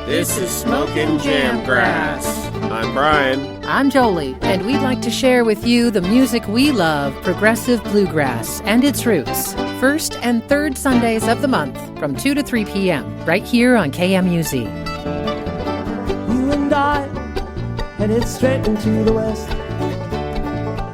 This is Smokin Jamgrass. I'm Bryan. I'm Jolie, and we'd like to share with you the music we love, progressive bluegrass, and its roots. First and third Sundays of the month from 2 to 3 p.m. right here on KMUZ. You and I headed straight into the west.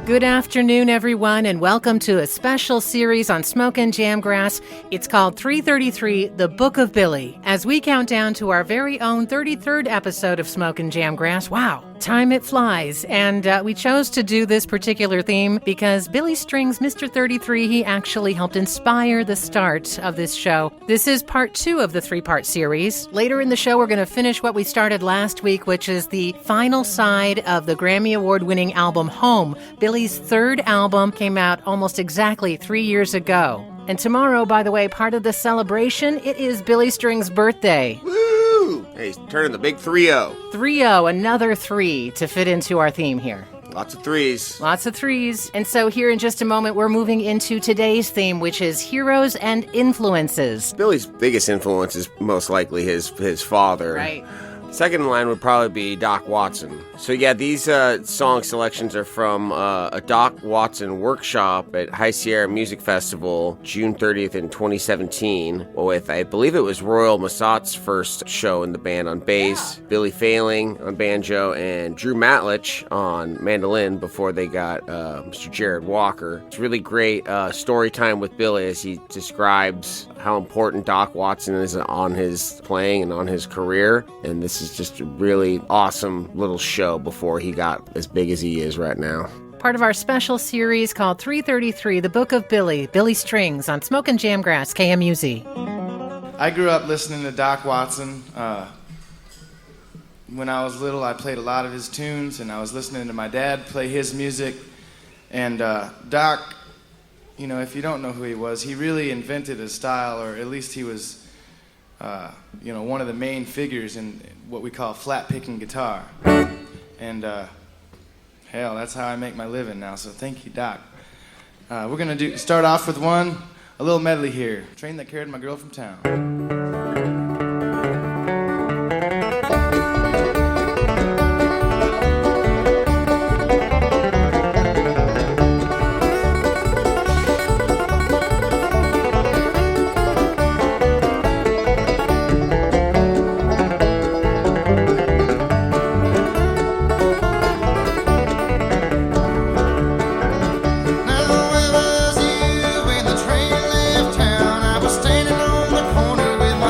Good afternoon, everyone, and welcome to a special series on Smokin Jamgrass. It's called 333, The Book of Billy, as we count down to our very own 33rd episode of Smokin Jamgrass. Wow, time it flies. And we chose to do this particular theme because Billy Strings, Mr. 33, he actually helped inspire the start of this show. This is part 2 of the 3-part series. Later in the show, we're going to finish what we started last week, which is the final side of the Grammy-award winning album Home. Billy's third album came out almost exactly 3 years ago. And tomorrow, by the way, part of the celebration, it is Billy Strings' birthday. Woo! Hey, he's turning the big 3-0. 3-0, another 3 to fit into our theme here. Lots of threes. Lots of threes. And so here in just a moment, we're moving into today's theme, which is heroes and influences. Billy's biggest influence is most likely his father. Right. Second in line would probably be Doc Watson. So yeah, these song selections are from a Doc Watson workshop at High Sierra Music Festival, June 30th in 2017, with, I believe it was Royal Massat's first show in the band on bass, Billy Failing on banjo, and Drew Matlich on mandolin before they got Mr. Jared Walker. It's really great story time with Billy as he describes how important Doc Watson is on his playing and on his career, and this is just a really awesome little show before he got as big as he is right now. Part of our special series called 333, The Book of Billy, Billy Strings on Smokin Jamgrass, KMUZ. I grew up listening to Doc Watson. When I was little, I played a lot of his tunes, and I was listening to my dad play his music. And Doc, you know, if you don't know who he was, he really invented a style, or at least he was, one of the main figures in what we call flat-picking guitar. And, hell, that's how I make my living now, so thank you, Doc. We're going to start off with a little medley here. Train that carried my girl from town. Where was you when the train left town? I was standing on the corner with my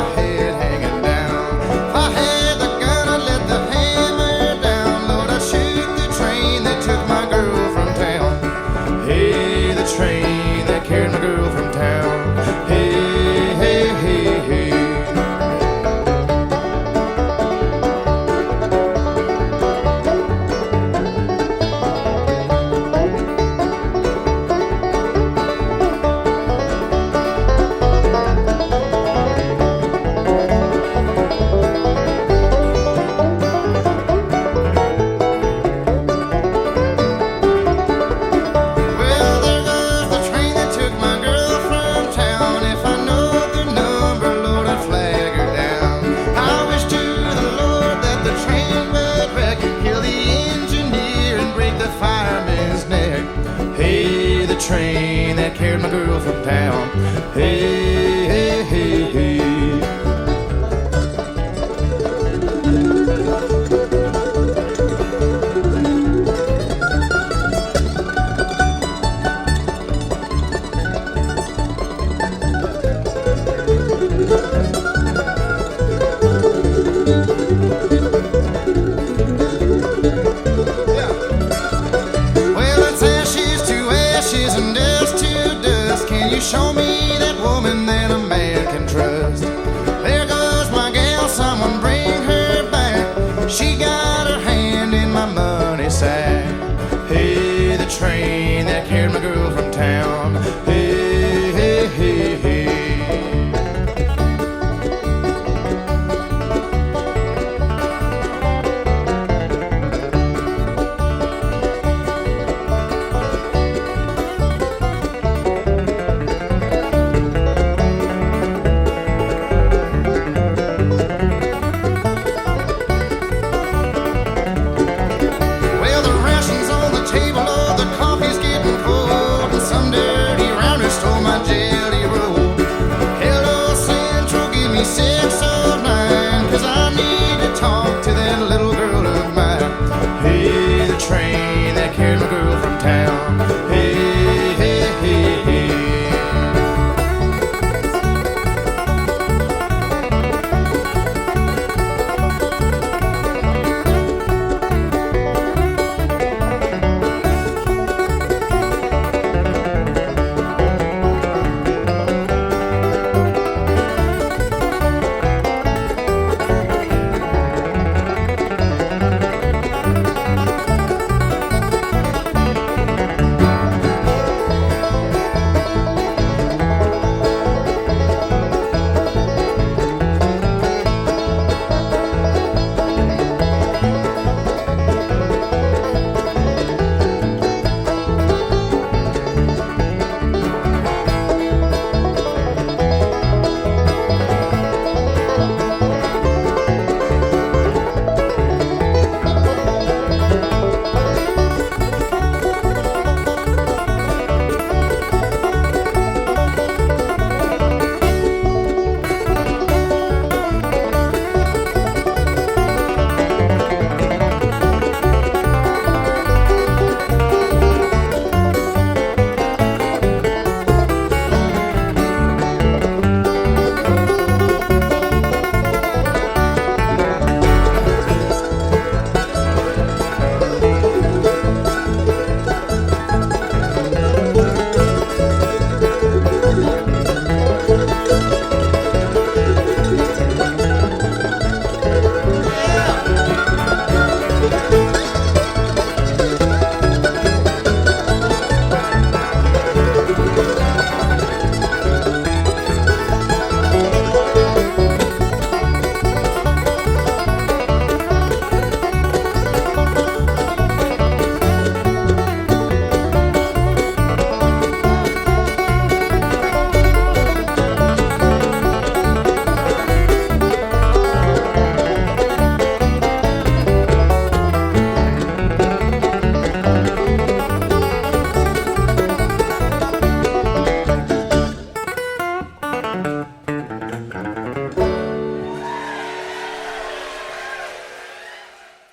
609, 'cause I need to talk to that little girl of mine. Hey, the train that carried my girl from town. Hey, hey, hey, hey.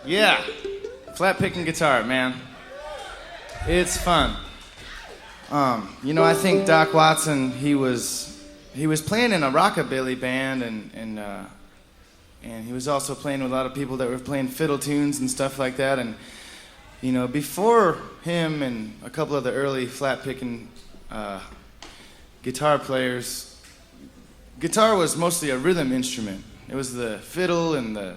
Yeah, flat picking guitar, man. It's fun. You know, I think Doc Watson, he was playing in a rockabilly band, and he was also playing with a lot of people that were playing fiddle tunes and stuff like that. And you know, before him and a couple of the early flat picking guitar players, guitar was mostly a rhythm instrument. It was the fiddle and the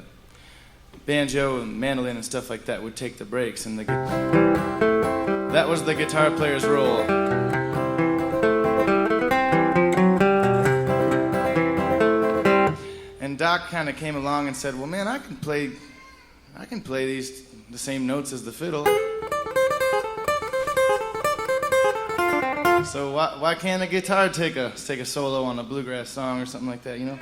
banjo and mandolin and stuff like that would take the breaks, and that was the guitar player's role. And Doc kind of came along and said, "Well, man, I can play the same notes as the fiddle. So why can't a guitar take a solo on a bluegrass song or something like that, you know?"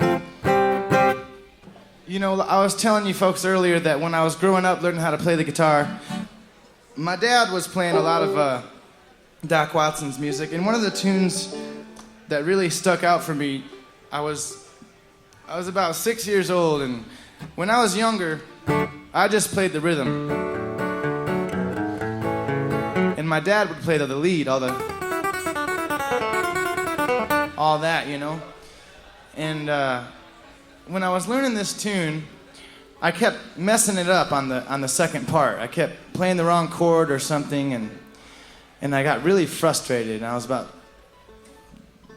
You know, I was telling you folks earlier that when I was growing up learning how to play the guitar, my dad was playing a lot of Doc Watson's music, and one of the tunes that really stuck out for me, I was about 6 years old, and when I was younger, I just played the rhythm. And my dad would play the lead, all that, you know? And when I was learning this tune, I kept messing it up on the second part. I kept playing the wrong chord or something, and I got really frustrated. And I was about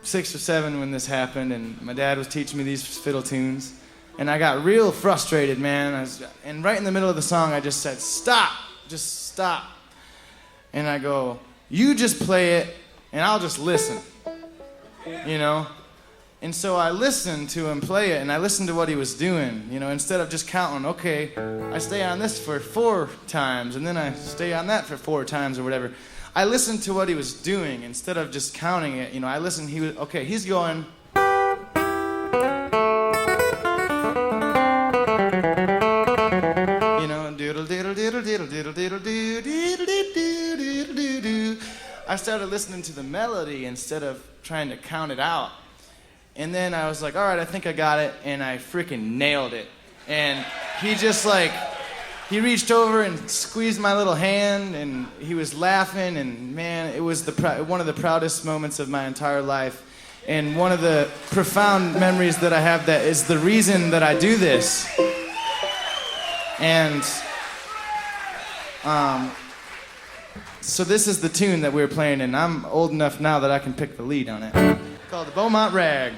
6 or 7 when this happened, and my dad was teaching me these fiddle tunes, and I got real frustrated, man. And right in the middle of the song, I just said, "Stop, just stop." And I go, "You just play it, and I'll just listen," you know? And so I listened to him play it, and I listened to what he was doing, you know, instead of just counting, okay, I stay on this for 4 times, and then I stay on that for 4 times or whatever. I listened to what he was doing instead of just counting it, you know. I listened, he's going, you know, doodle doodle doodle doodle doodle doodle doo doodle doo doodle doo doo. I started listening to the melody instead of trying to count it out. And then I was like, all right, I think I got it, and I freaking nailed it. And he just like, he reached over and squeezed my little hand, and he was laughing, and man, it was one of the proudest moments of my entire life. And one of the profound memories that I have that is the reason that I do this. And so this is the tune that we were playing, and I'm old enough now that I can pick the lead on it. It's called the Beaumont Rag.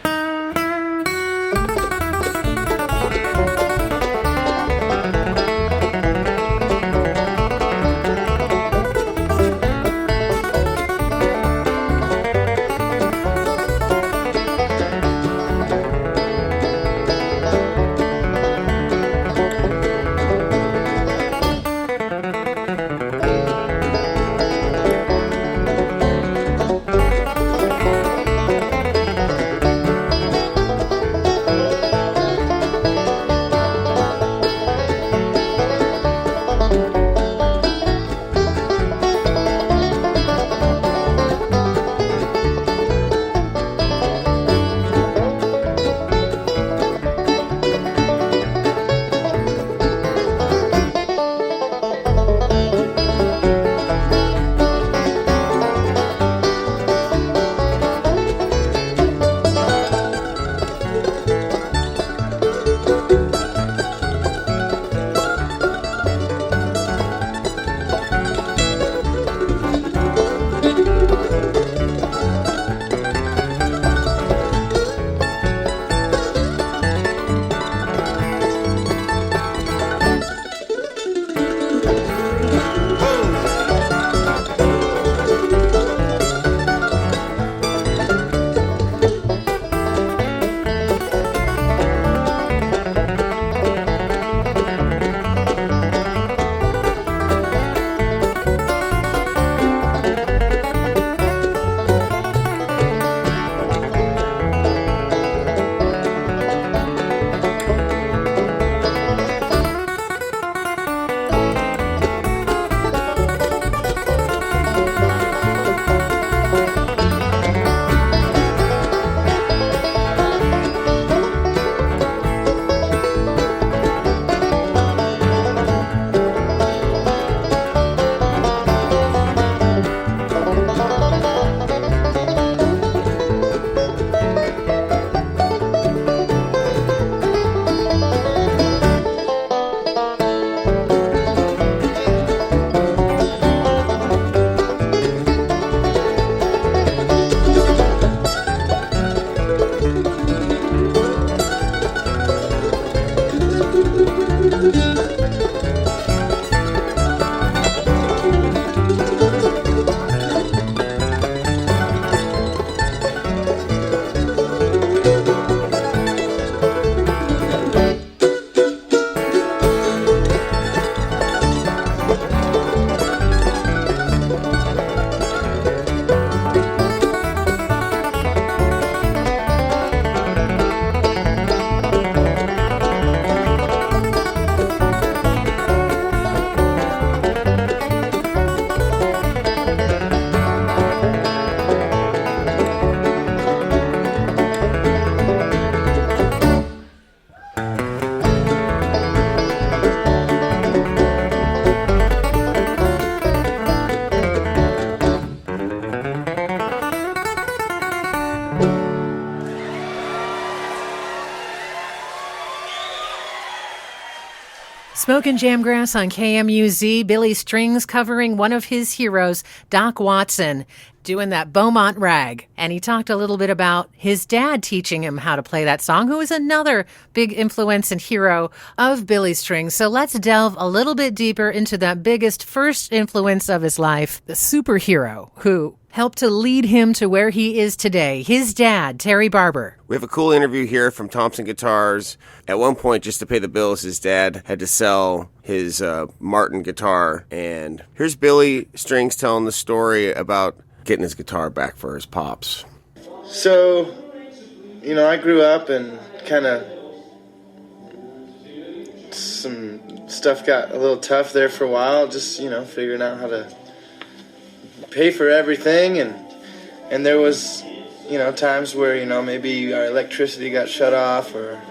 Smokin Jamgrass on KMUZ. Billy Strings covering one of his heroes, Doc Watson, doing that Beaumont Rag. And he talked a little bit about his dad teaching him how to play that song, who is another big influence and hero of Billy Strings. So let's delve a little bit deeper into that biggest first influence of his life, the superhero who helped to lead him to where he is today, his dad, Terry Barber. We have a cool interview here from Thompson Guitars. At one point, just to pay the bills, his dad had to sell his Martin guitar. And here's Billy Strings telling the story about getting his guitar back for his pops. So, you know, I grew up and kind of some stuff got a little tough there for a while, just, you know, figuring out how to pay for everything, and there was times where, maybe our electricity got shut off or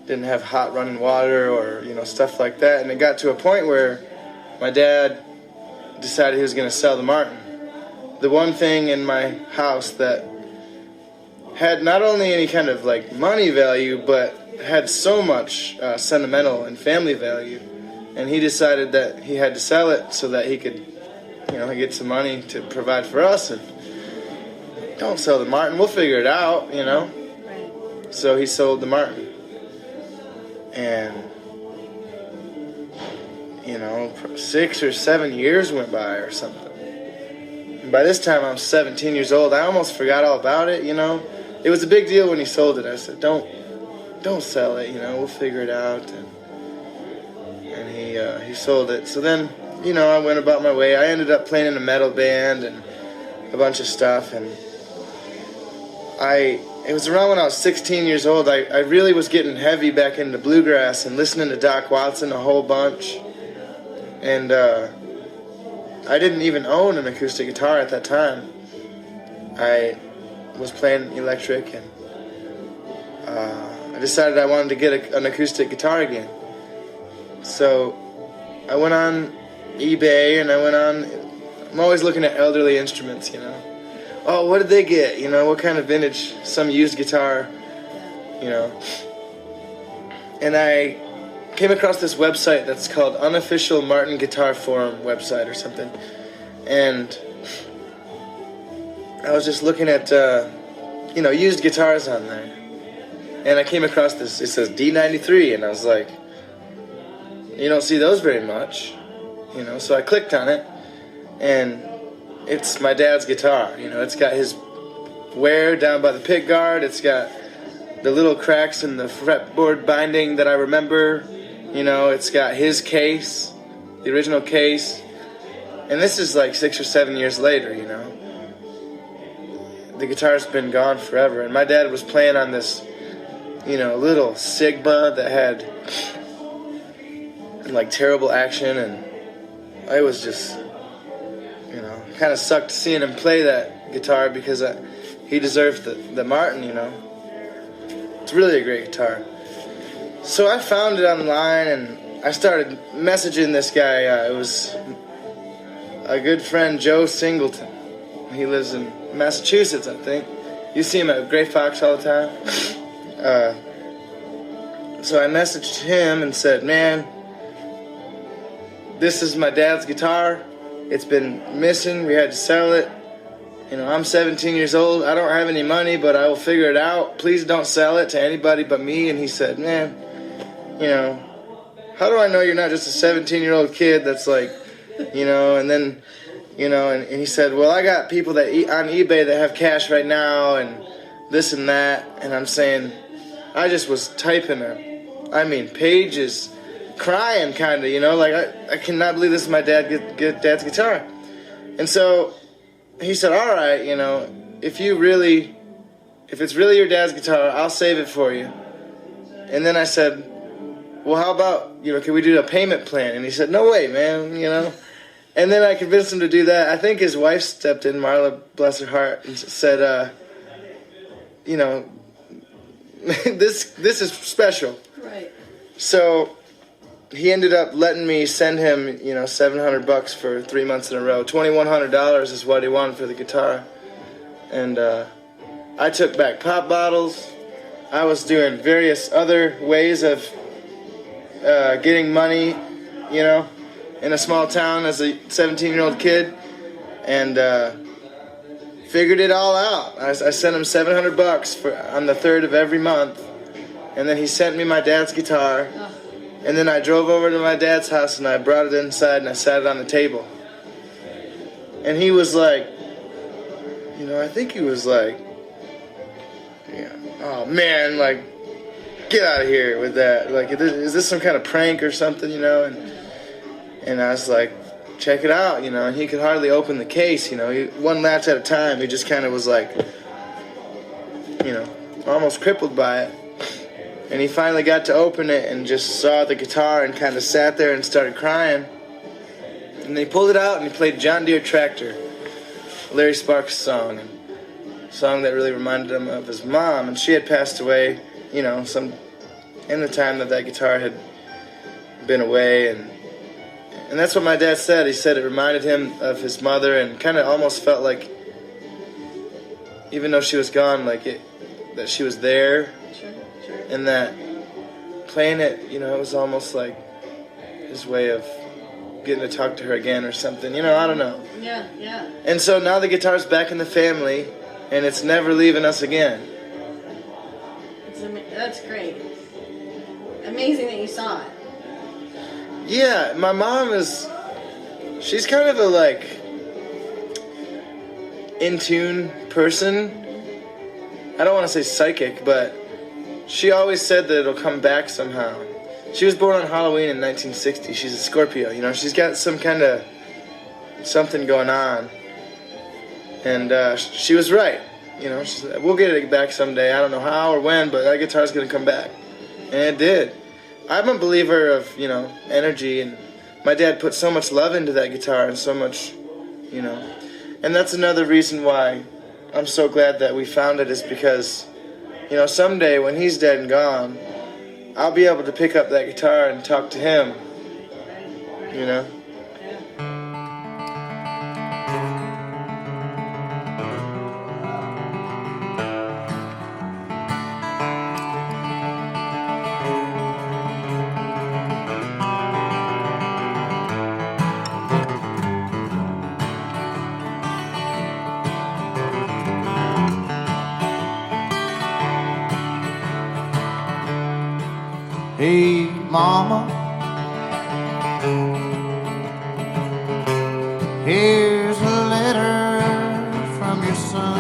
didn't have hot running water or, stuff like that. And it got to a point where my dad decided he was going to sell the Martin. The one thing in my house that had not only any kind of like money value, but had so much sentimental and family value. And he decided that he had to sell it so that he could, get some money to provide for us. And don't sell the Martin, we'll figure it out, Right. So he sold the Martin. And, 6 or 7 years went by or something. And by this time I'm 17 years old. I almost forgot all about it, It was a big deal when he sold it. I said, don't sell it, we'll figure it out. And he sold it. So then, I went about my way. I ended up playing in a metal band and a bunch of stuff. And it was around when I was 16 years old. I really was getting heavy back into bluegrass and listening to Doc Watson a whole bunch. And I didn't even own an acoustic guitar at that time. I was playing electric, and I decided I wanted to get an acoustic guitar again. So I went on eBay, and I'm always looking at elderly instruments, Oh, what did they get? What kind of vintage, some used guitar, And I came across this website that's called Unofficial Martin Guitar Forum website or something. And I was just looking at, used guitars on there. And I came across this, it says D93, and I was like, you don't see those very much, So I clicked on it, and it's my dad's guitar, It's got his wear down by the pick guard. It's got the little cracks in the fretboard binding that I remember. It's got his case, the original case. And this is like 6 or 7 years later, The guitar's been gone forever. And my dad was playing on this, little Sigma that had like terrible action. And I was just, kind of sucked seeing him play that guitar because he deserved the Martin, It's really a great guitar. So I found it online, and I started messaging this guy. It was a good friend, Joe Singleton. He lives in Massachusetts, I think. You see him at Gray Fox all the time. So I messaged him and said, man, this is my dad's guitar. It's been missing. We had to sell it. I'm 17 years old. I don't have any money, but I will figure it out. Please don't sell it to anybody but me. And he said, man, how do I know you're not just a 17-year-old kid that's like, and then, and he said, well, I got people that on eBay that have cash right now and this and that. And I'm saying, I just was typing pages, crying kind of, like I cannot believe this is my dad's guitar. And so he said, all right, if it's really your dad's guitar, I'll save it for you. And then I said, well, how about, can we do a payment plan? And he said, no way, man, And then I convinced him to do that. I think his wife stepped in, Marla, bless her heart, and said, this is special. Right. So he ended up letting me send him, $700 for 3 months in a row. $2,100 is what he wanted for the guitar. And I took back pop bottles. I was doing various other ways of getting money, in a small town as a 17-year-old kid, and figured it all out. I sent him $700 on the 3rd of every month, and then he sent me my dad's guitar, and then I drove over to my dad's house and I brought it inside and I sat it on the table. And he was like, I think he was like, oh man, like, get out of here with that. Like, is this some kind of prank or something, And I was like, check it out, And he could hardly open the case, one latch at a time. He just kind of was like, almost crippled by it. And he finally got to open it and just saw the guitar and kind of sat there and started crying. And he pulled it out and he played John Deere Tractor, Larry Sparks' song. And song that really reminded him of his mom, and she had passed away, you know, in the time that guitar had been away, and that's what my dad said. He said it reminded him of his mother, and kind of almost felt like, even though she was gone, like that she was there, and that playing it, you know, it was almost like his way of getting to talk to her again or something, you know, I don't know. Yeah, yeah. And so now the guitar's back in the family, and it's never leaving us again. That's great. Amazing that you saw it. Yeah, my mom she's kind of a, like, in-tune person. I don't want to say psychic, but she always said that it'll come back somehow. She was born on Halloween in 1960. She's a Scorpio, you know. She's got some kind of something going on. And she was right. You know, she said, we'll get it back someday. I don't know how or when, but that guitar's going to come back. And it did. I'm a believer of, you know, energy. And my dad put so much love into that guitar and so much, you know. And that's another reason why I'm so glad that we found it, is because, you know, someday when he's dead and gone, I'll be able to pick up that guitar and talk to him, you know? Hey, Mama, here's a letter from your son.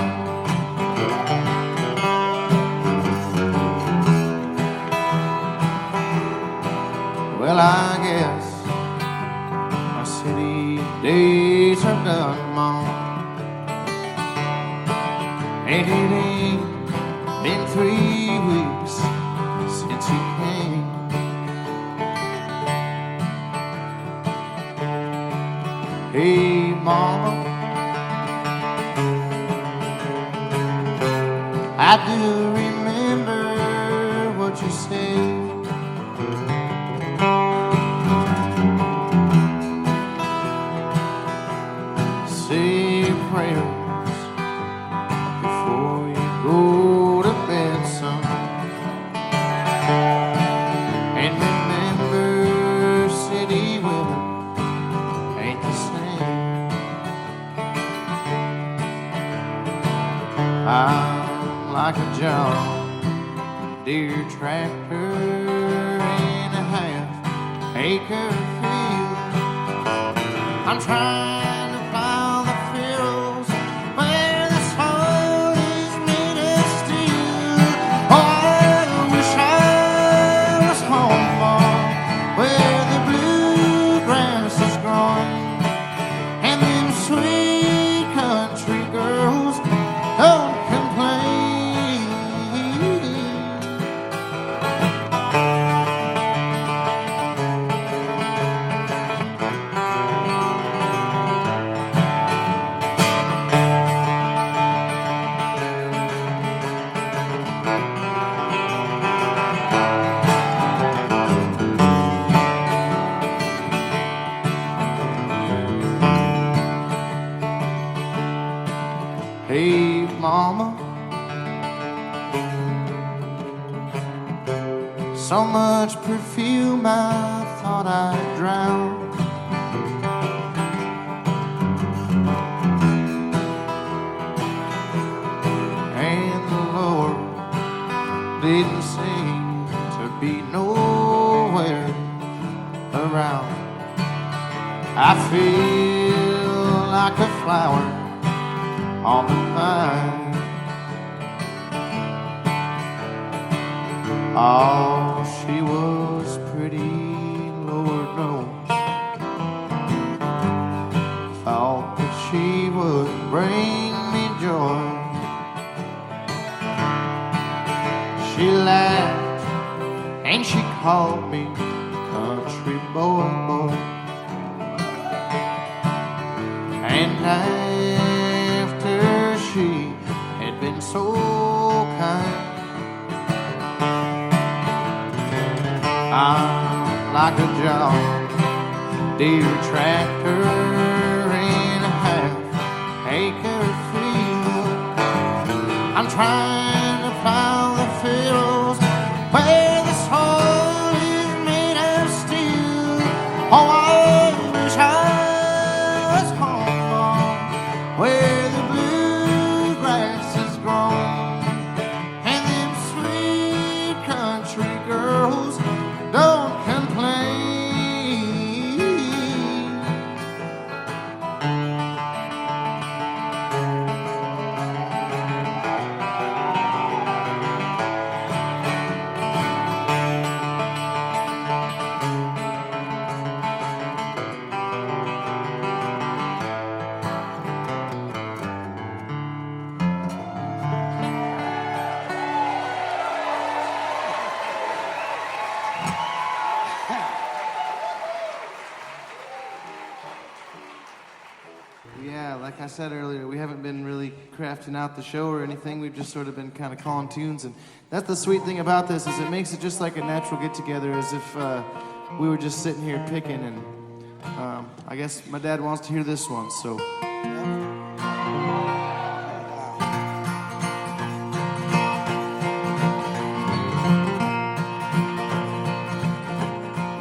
Well, I guess my city days are done, Mom. And it ain't been 3 weeks since you came. Hey, Mama, I do remember what you said. Say prayers before you go to bed, son. And remember, city women ain't the same. I'm like a John Deere tractor in a half-acre field. I'm trying to plow the fields where the soil is made of steel. Oh, I wish I was home, Mom, where the bluegrass is growing, and them sweet country girls don't complain. Hey, Mama, so much perfume I thought I'd drown. And the Lord didn't seem to be nowhere around. I feel like a flower on the vine. Oh, she was pretty, Lord knows. Thought that she would bring me joy. She laughed and she called me country boy, boy. And after she had been so kind. I'm like a John Deere tractor in a half-acre field. I'm trying to plow the fields where the soil is made of steel. Oh, I wish I was home where the bluegrass is grown, and them sweet country girls don't complain. Yeah, like I said earlier, we haven't been really crafting out the show or anything. We've just sort of been kind of calling tunes, and that's the sweet thing about this, is it makes it just like a natural get-together, as if we were just sitting here picking, and I guess my dad wants to hear this one, so...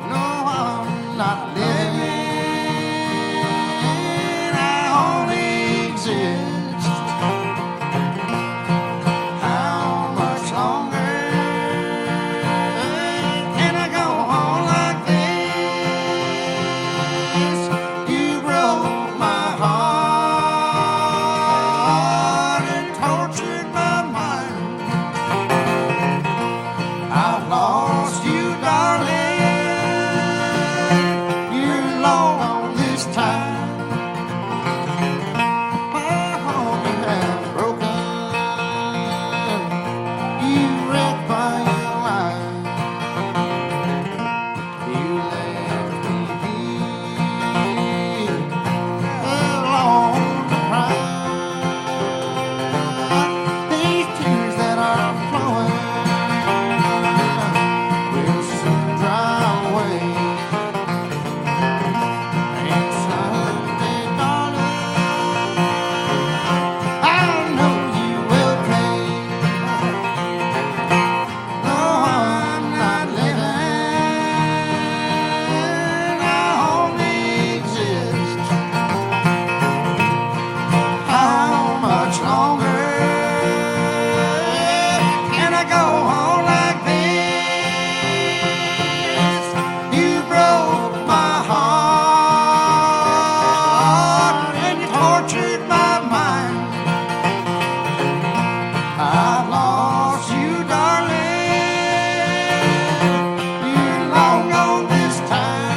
No, I'm not living, I only exist. How much longer can I go on like this? You broke my heart and tortured my mind. I've lost you, darling. You're long this time. My heart has broken. You wrecked my life. You left me here alone to cry. These tears that are flowing will soon dry away. And someday, darling, I know you will pay. No, I'm not living, I only exist. How much longer can I go on like this? You broke my heart and you tortured my mind. I've lost you, darling. You're long gone this time.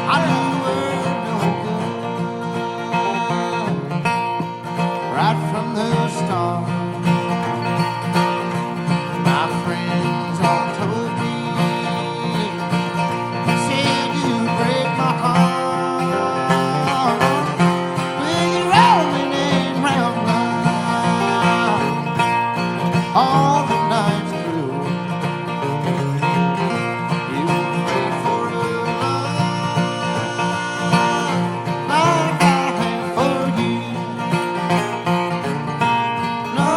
I knew you were no good right from the start. My friends all told me, said you'd break my heart with your rolling and rambling all the nights through. You prayed for a love like I have for you. No,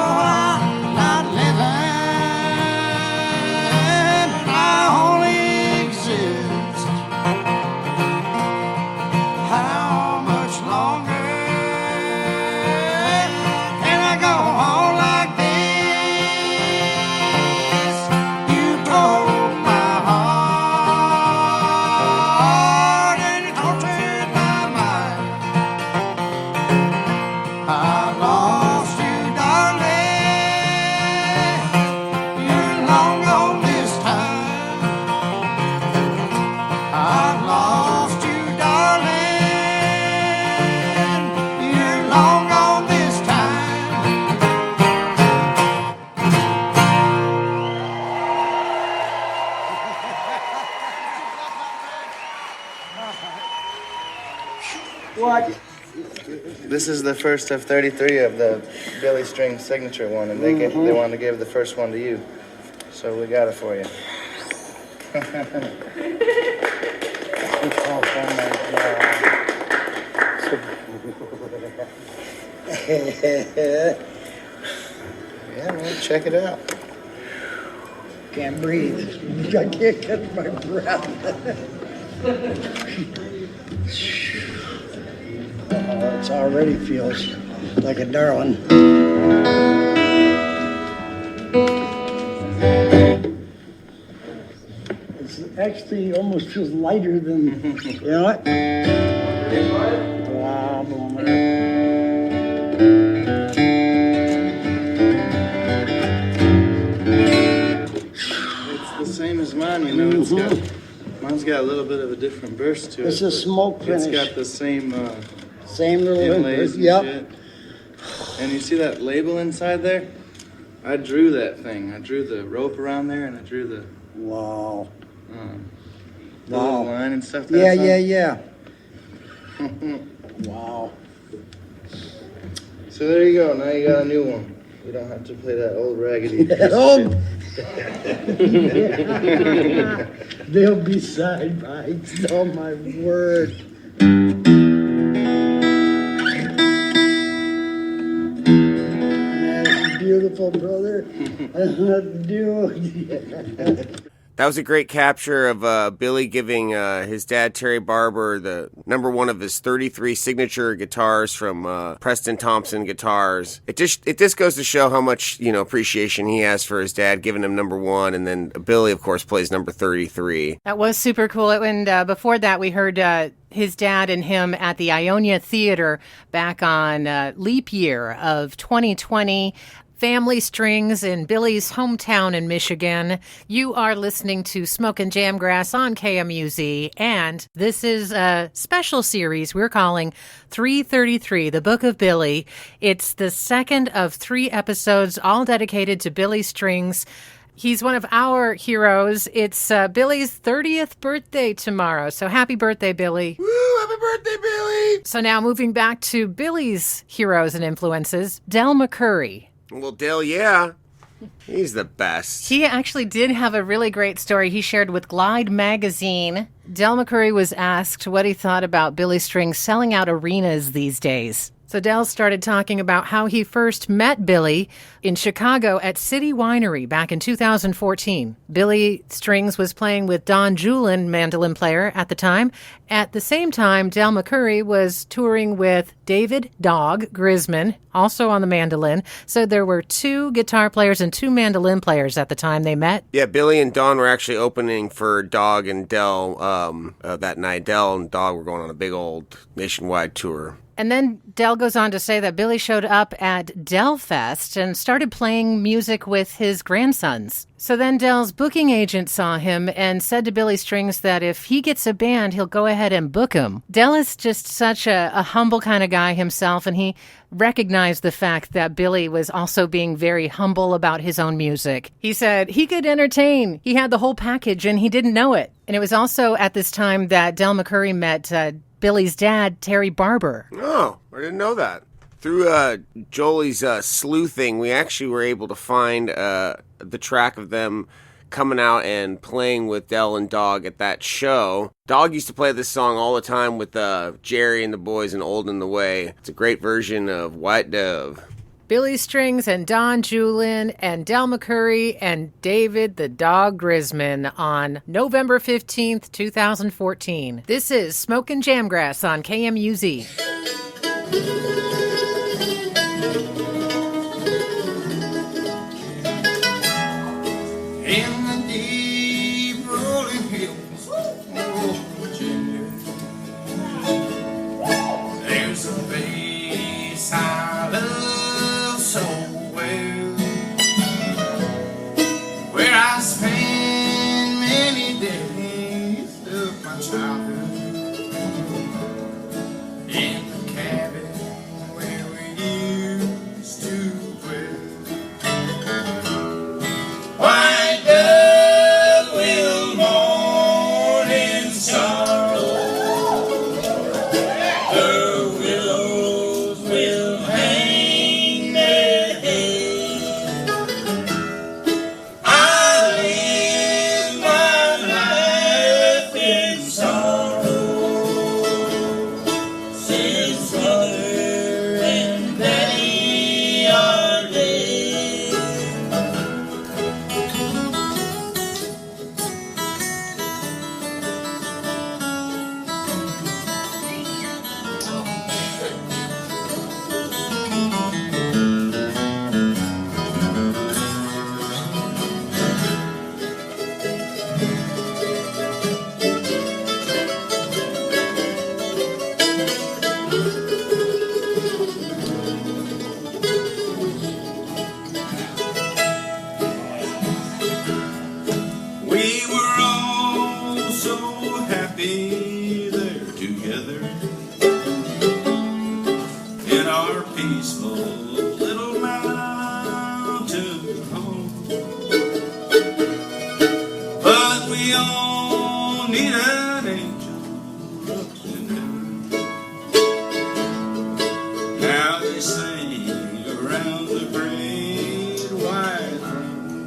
This is the first of 33 of the Billy String signature one, and they wanted to give the first one to you. So we got it for you. Yeah, man, check it out. Can't breathe. I can't catch my breath. It already feels like a darling. It actually almost feels lighter than, you know what? Wow, It's the same as mine, you know. Mine's got a little bit of a different burst to it. It's a smoke finish. It's got the same little inlays and shit. And you see that label inside there? I drew that thing. I drew the rope around there, and I drew the Wow. little line and stuff. Yeah. Wow. So there you go. Now you got a new one. You don't have to play that old raggedy piece of shit. They'll be side bites. Oh my word. That's beautiful, brother. Dude. That was a great capture of Billy giving his dad, Terry Barber, the number one of his 33 signature guitars from Preston Thompson Guitars. It just goes to show how much, appreciation he has for his dad, giving him number one. And then Billy, of course, plays number 33. That was super cool. And before that, we heard his dad and him at the Ionia Theater back on leap year of 2020. Family Strings in Billy's hometown in Michigan. You are listening to Smokin Jamgrass on KMUZ, and this is a special series we're calling 333, The Book of Billy. It's the second of 3 episodes, all dedicated to Billy Strings. He's one of our heroes. It's Billy's 30th birthday tomorrow, so happy birthday, Billy. Woo, happy birthday, Billy! So now moving back to Billy's heroes and influences, Del McCoury. Well, Dale, yeah. He's the best. He actually did have a really great story he shared with Glide magazine. Del McCoury was asked what he thought about Billy Strings selling out arenas these days. So Del started talking about how he first met Billy in Chicago at City Winery back in 2014. Billy Strings was playing with Don Julin, mandolin player at the time. At the same time, Del McCoury was touring with David Dog Grisman, also on the mandolin. So there were 2 guitar players and 2 mandolin players at the time they met. Yeah, Billy and Don were actually opening for Dog and Del that night. Del and Dog were going on a big old nationwide tour. And then Del goes on to say that Billy showed up at Del Fest and started playing music with his grandsons. So then Del's booking agent saw him and said to Billy Strings that if he gets a band, he'll go ahead and book him. Del is just such a humble kind of guy himself, and he recognized the fact that Billy was also being very humble about his own music. He said he could entertain. He had the whole package, and he didn't know it. And it was also at this time that Del McCoury met Billy's dad, Terry Barber. Oh, I didn't know that. Through Jolie's sleuthing, we actually were able to find the track of them coming out and playing with Del and Dog at that show. Dog used to play this song all the time with Jerry and the boys in Old and the Way. It's a great version of White Dove. Billy Strings and Don Julin and Del McCoury and David the Dog Grisman on November 15th, 2014. This is Smokin Jamgrass on KMUZ. In the deep rolling hills of Virginia, there's a place I love so well, where I spend many days of my childhood, in the cabin where we used little mountain home. But we all need an angel up in heaven. Now they sing around the great white throne.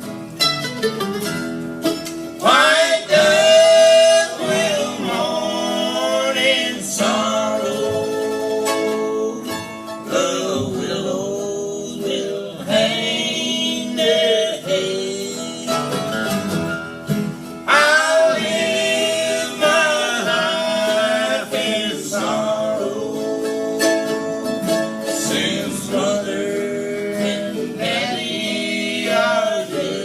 White dove will mourn in sorrow. The willows will hang their head. I'll live my life in sorrow, since mother and daddy are dead.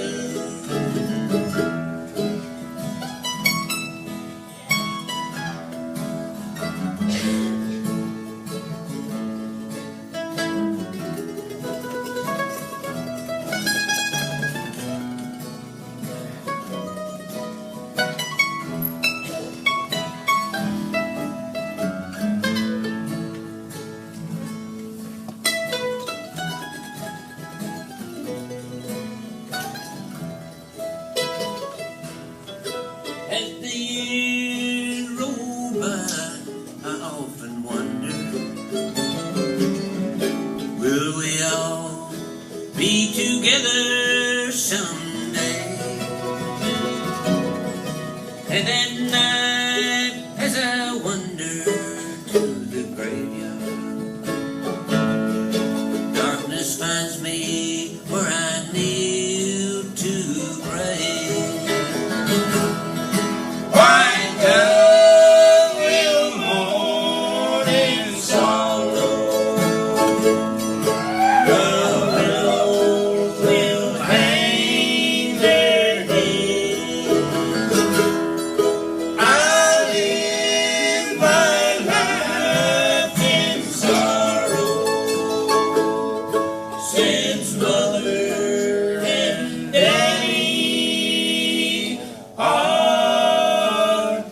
As the years roll by, I often wonder, will we all be together someday? And at night, as I wander to the graveyard, darkness finds me where I kneel to pray. White dove will mourn in sorrow. The willows will hang their head. I live my life in sorrow, since mother and daddy are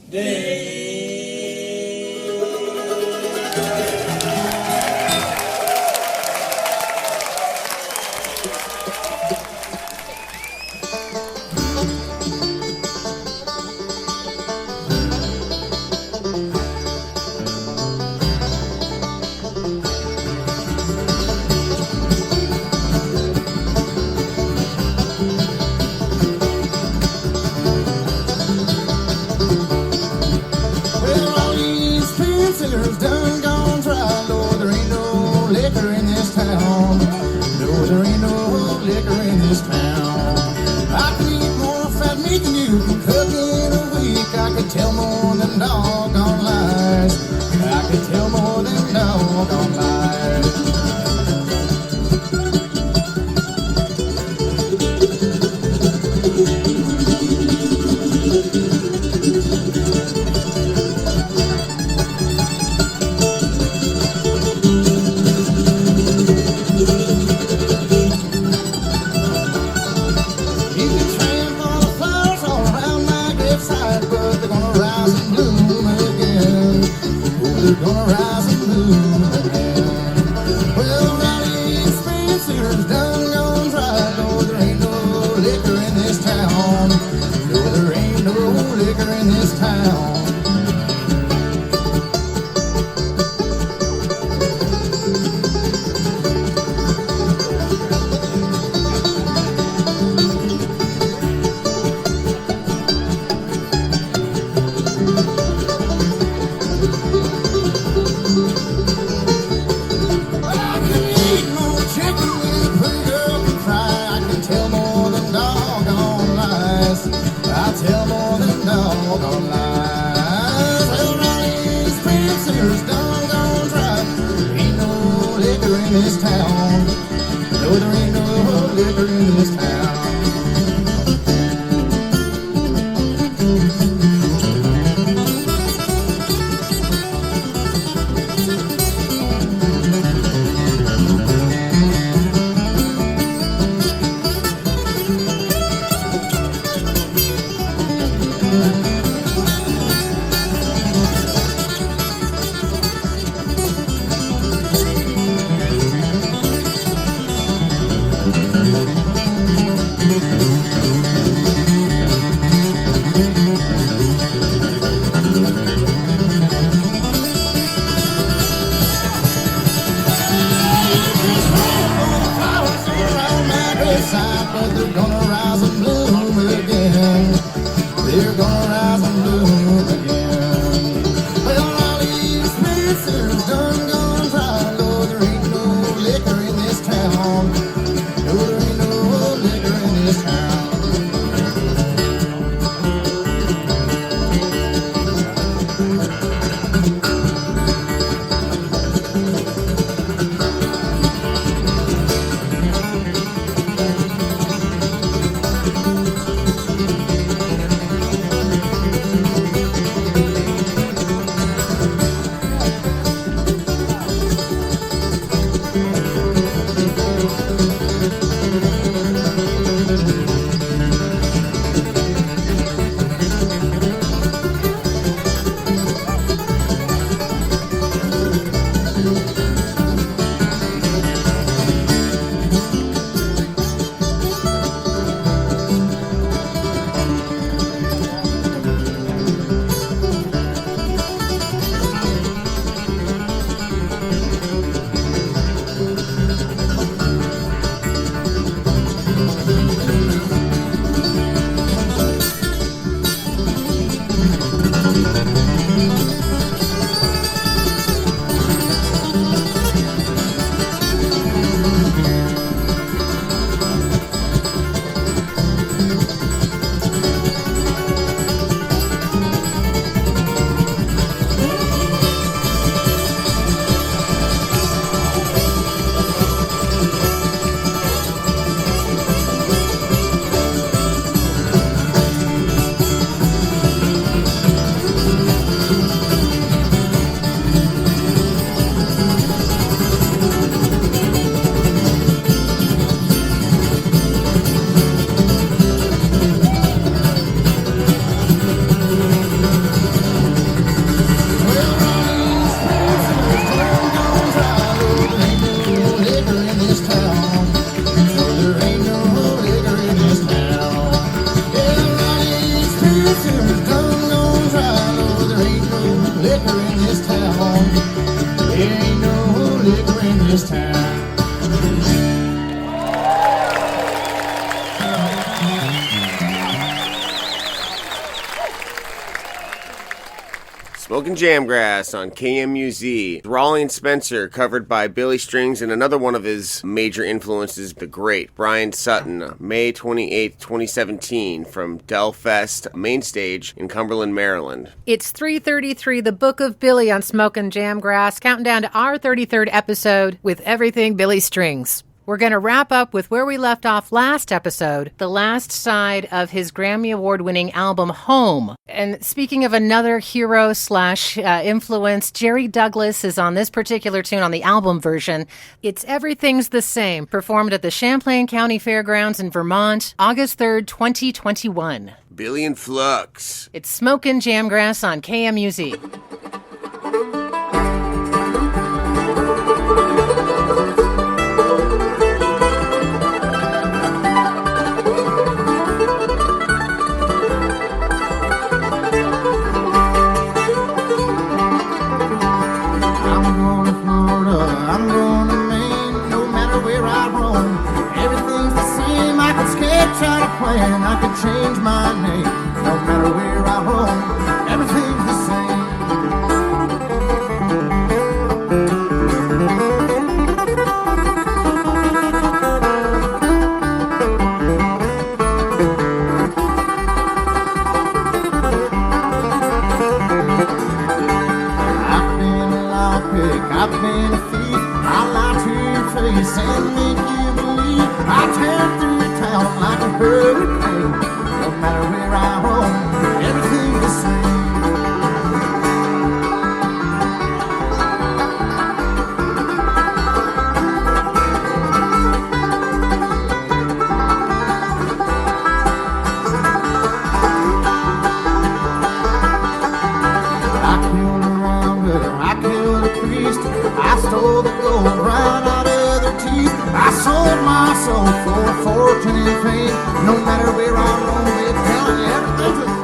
dead. Well, all these fencers done gone dry. Lord, there ain't no liquor in this town. No, there ain't no liquor in this town. I can eat more fat meat than you can cook in a week. I could tell more than doggone lies. I could tell more than doggone lies. You can tramp all the flowers all around my graveside, but they're gonna rise and bloom again. Oh, they're gonna rise and bloom again. Well, Ronnie Spencer's done gone dry. No, there ain't no liquor in this town. No, there ain't no liquor in this town. I can eat more chicken than a pretty girl can cry. I can tell more than doggone lies. I tell more than doggone lies. Well, Ronnie Spencer's done gone dry. There ain't no liquor in this town. No, there ain't no liquor in this town. night, but they're gonna rise and bloom again. They're gonna rise and bloom again. Well, all these Spencer's done gone dry. Lord, there ain't no liquor in this town. No, there ain't no liquor in this town. Smokin Jamgrass on KMUZ. Raleigh and Spencer, covered by Billy Strings, and another one of his major influences, the great Bryan Sutton, May 28th, 2017, from Del Fest Main Stage in Cumberland, Maryland. It's 3:33, the Book of Billy on Smokin Jamgrass, counting down to our 33rd episode with everything Billy Strings. We're going to wrap up with where we left off last episode, the last side of his Grammy Award-winning album, Home. And speaking of another hero / influence, Jerry Douglas is on this particular tune on the album version. It's Everything's the Same, performed at the Champlain County Fairgrounds in Vermont, August 3rd, 2021. Billy and Flux. It's Smokin Jamgrass on KMUZ. I could change my name, no matter where I roam, everything's the same. I've been a lockpick, I've been a thief, I lie to your face and make you believe I tear through like a hurricane, no matter where I roam, everything's the same. I killed a rounder, I killed a priest, I stole the gold right out of their teeth, I sold my soul for a fortune and fame. No matter where I roam, they're telling you everything's the same.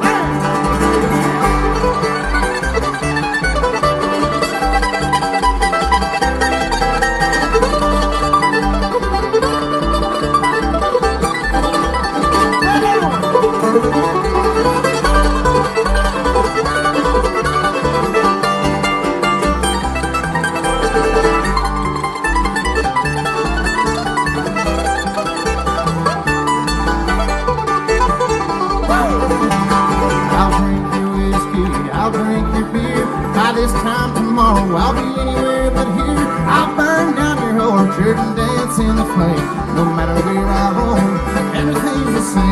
I'll be anywhere but here. I'll burn down your orchard and dance in the flame. No matter where I roam, everything's the same.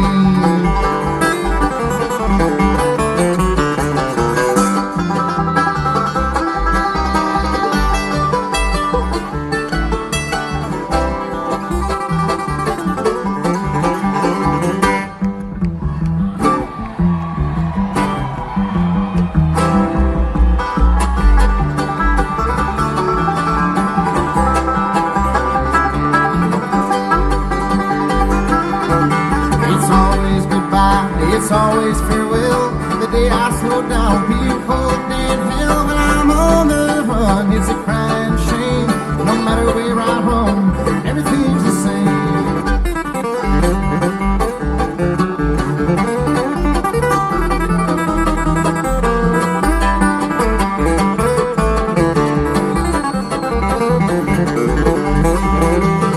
It's always farewell. The day I slow down, be a cold dead hell. When I'm on the run, it's a crying shame. No matter where I roam, everything's the same.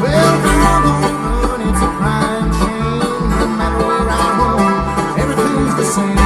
Well, I'm on the run, it's a crying shame. No matter where I roam, everything's the same.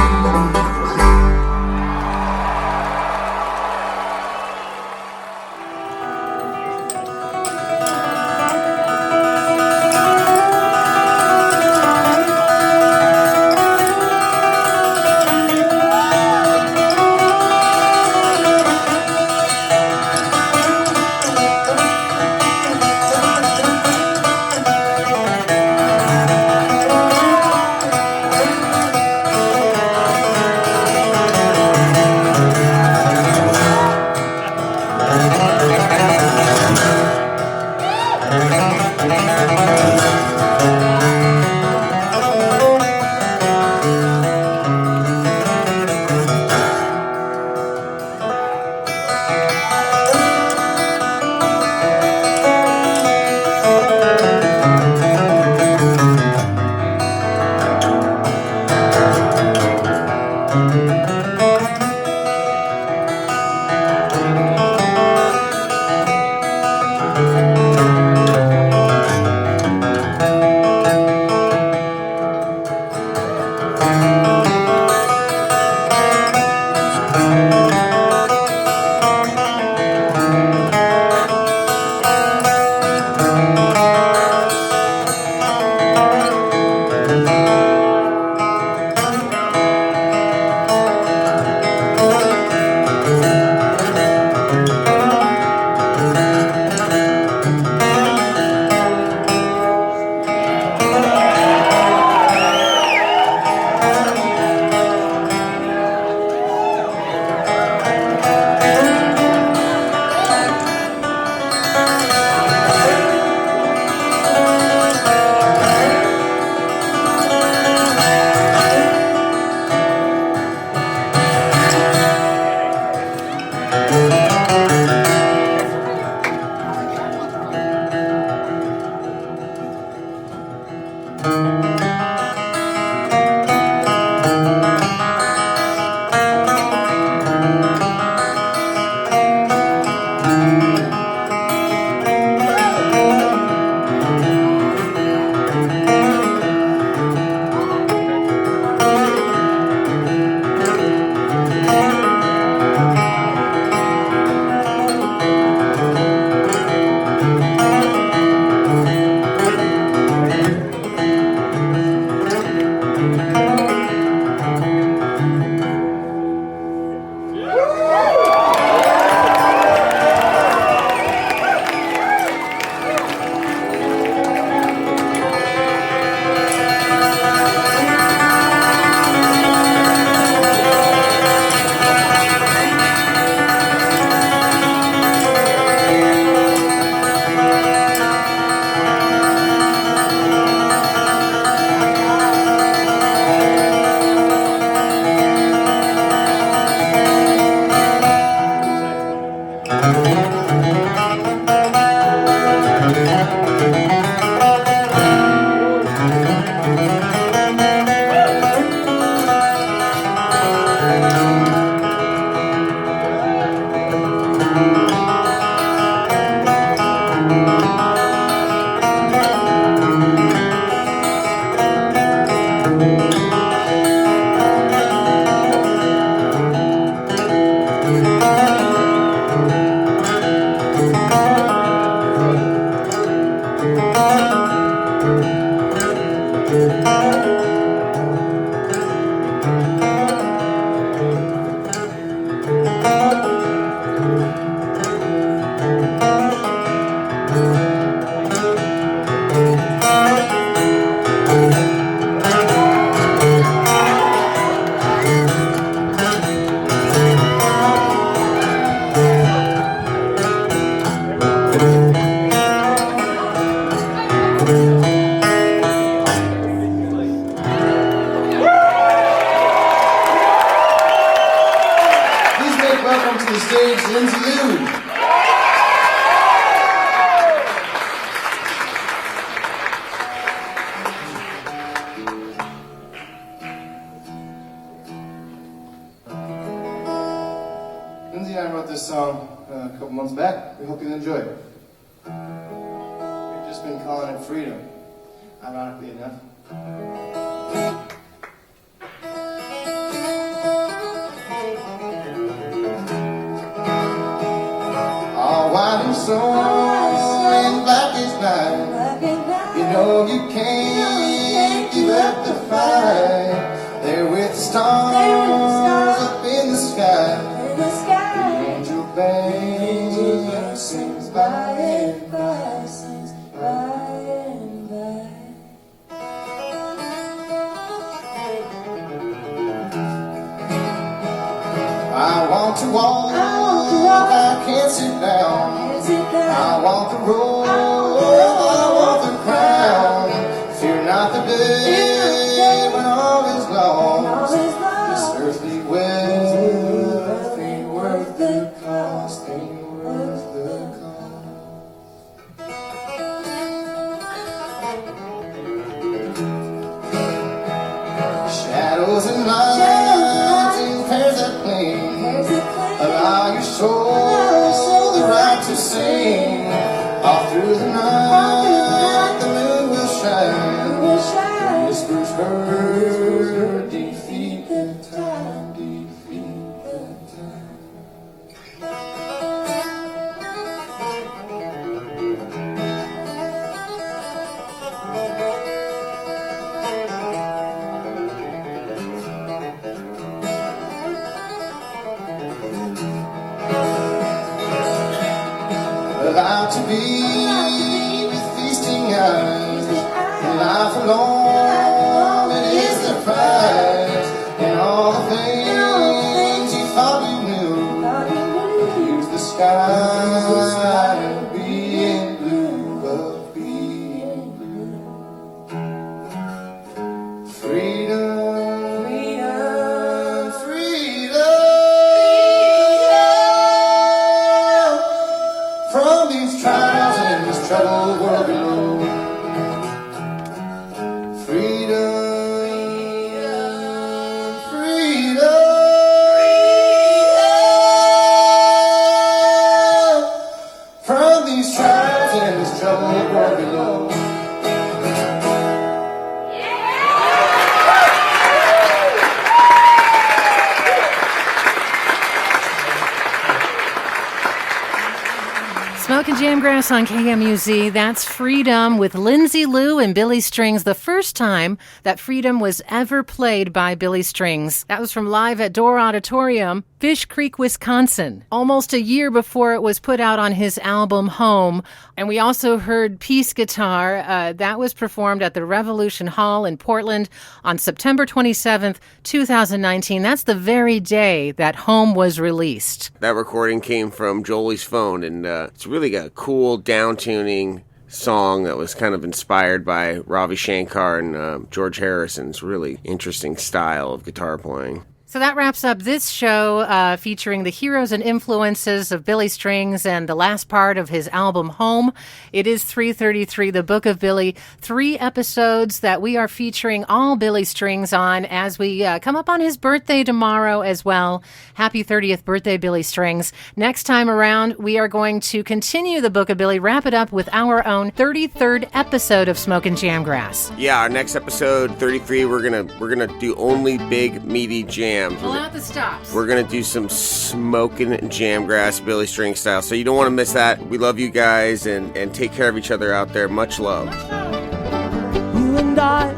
Please make welcome to the stage Lindsay Lou. Lindsay and I wrote this song a couple months back. We hope you'll enjoy it. We've just been calling it Freedom, ironically enough. All white and snow and black as night. You know you can't give up the fight. There with the stars up in the sky. The angel band sings by and by, sings by and by. I want to walk, I can't sit down. I want the road, I want the crown. Fear not the day when all is lost. This earthly wealth ain't worth the cost, ain't worth the cost. Shadows and lights in pairs that cling. Allow your soul the right to sing. All through the night the moon will shine. Whispers heard, defeat the time, defeat the time. Allowed to be with feasting eyes, and life alone, it is the prize. And all the things you thought you knew, use the sky and be in blue, but be in blue. Freedom, freedom, freedom. From these trials and this troubled world below. Freedom, freedom, from these trials and this troubled world below. Smokin Jamgrass on KMUZ. That's Freedom with Lindsay Lou and Billy Strings. The first time that Freedom was ever played by Billy Strings. That was from Live at Door Auditorium, Fish Creek, Wisconsin, almost a year before it was put out on his album Home. And we also heard Peace Guitar. That was performed at the Revolution Hall in Portland on September 27th, 2019. That's the very day that Home was released. That recording came from Jolie's phone, and it's really a cool down-tuning song that was kind of inspired by Ravi Shankar and George Harrison's really interesting style of guitar playing. So that wraps up this show featuring the heroes and influences of Billy Strings and the last part of his album Home. It is 333, The Book of Billy. 3 episodes that we are featuring all Billy Strings on as we come up on his birthday tomorrow as well. Happy 30th birthday, Billy Strings. Next time around, we are going to continue The Book of Billy, wrap it up with our own 33rd episode of Smokin Jamgrass. Yeah, our next episode, 33, we're gonna do only big, meaty jams. Pull out the stops. We're going to do some Smokin Jamgrass, Billy String style. So you don't want to miss that. We love you guys and take care of each other out there. Much love. You and I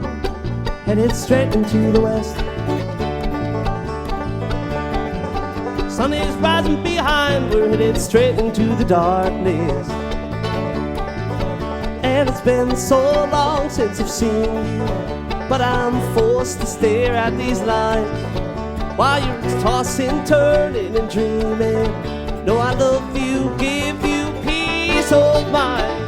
headed straight into the west. Sun is rising behind, we're headed straight into the darkness. And it's been so long since I've seen you, but I'm forced to stare at these lines while you're tossing, turning, and dreaming. No, I love you, give you peace of mind.